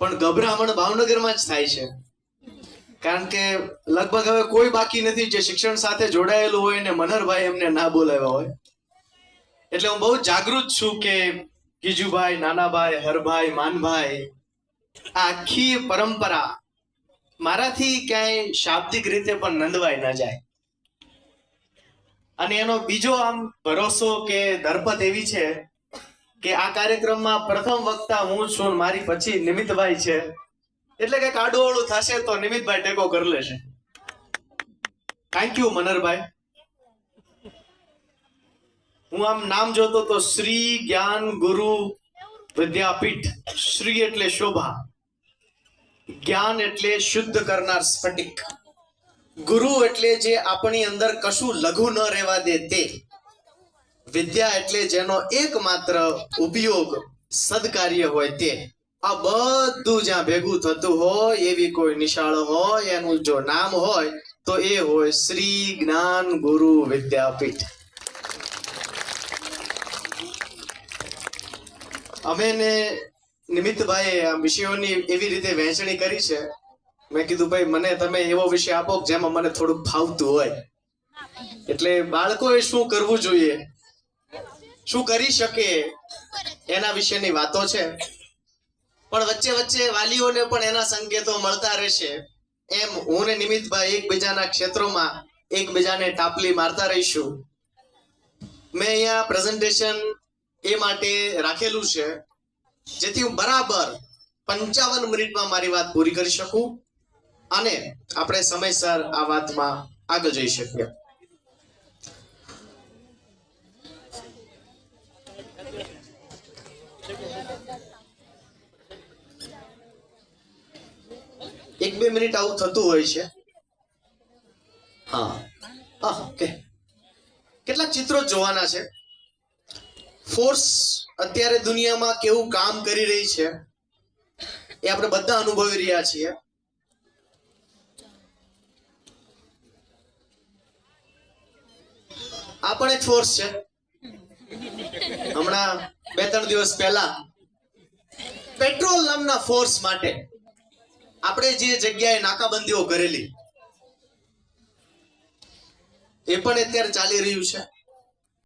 પણ ગભરામણ ભાવનગરમાં જ થાય છે, કારણ કે લગભગ હવે કોઈ બાકી નથી જે શિક્ષણ સાથે જોડાયેલું હોય ને મનહરભાઈ એમને ના બોલાવ્યા હોય. એટલે હું બહુ જાગૃત છું કે ગીજુભાઈ, નાનાભાઈ, હરભાઈ, માનભાઈ, આ આખી પરંપરા મારાથી ક્યાંય શાબ્દિક રીતે પણ નંદવાઈ ન જાય. અને એનો બીજો આમ ભરોસો કે ધરપત એવી છે કે આ કાર્યક્રમમાં પ્રથમ વક્તા હું છું, મારી પછી નિમિતભાઈ છે, એટલે કે આડું થશે તો નિમિતભાઈ ટેકો કરી લેશે. થેન્ક યુ મનહરભાઈ. હું આમ નામ જોતો તો શ્રી જ્ઞાન ગુરુ વિદ્યાપીઠ. શ્રી એટલે શોભા, જ્ઞાન એટલે શુદ્ધ કરનાર સ્ફટિક, ગુરુ એટલે જે આપણી અંદર કશું લઘુ ન રહેવા દે તે, વિદ્યા એટલે જેનો એકમાત્ર ઉપયોગ સદકાર્ય હોય તે. આ બધું જ્યાં ભેગું થતું હોય એવી કોઈ નિશાળ હોય એનું જો નામ હોય તો એ હોય શ્રી જ્ઞાન ગુરુ વિદ્યાપીઠ. અમે ને નિમિતભાઈએ આ વિષયોની એવી રીતે વહેંચણી કરી છે. મેં કીધું ભાઈ મને તમે એવો વિષય આપો જેમાં મને થોડુંક ફાવતું હોય. એટલે બાળકોએ શું કરવું જોઈએ, શું કરી શકે એના વિશેની વાતો છે, પણ વચ્ચે વચ્ચે વાલીઓને પણ એના સંકેતો મળતા રહેશે. એમ હું ને નિમિતભાઈ એકબીજાના ક્ષેત્રોમાં એકબીજાને ટાપલી મારતા રહીશું. મેં અહીંયા પ્રેઝન્ટેશન એ માટે રાખેલું છે જેથી હું બરાબર 55 મિનિટમાં મારી વાત પૂરી કરી શકું અને આપણે સમયસર આ વાતમાં આગળ જઈ શકીએ. એક બે મિનિટ આવું થતું હોય છે. હા, ઓકે. કેટલાક ચિત્રો જોવાના છે. ફોર્સ અત્યારે દુનિયામાં કેવું કામ કરી રહી છે એ આપણે બધા અનુભવી રહ્યા છીએ. આ પણ એક ફોર્સ છે. હમણાં 2-3 દિવસ પહેલા પેટ્રોલ નામના ફોર્સ માટે આપણે જે જગ્યાએ નાકાબંધીઓ કરેલી એ પણ અત્યારે ચાલી રહ્યું છે.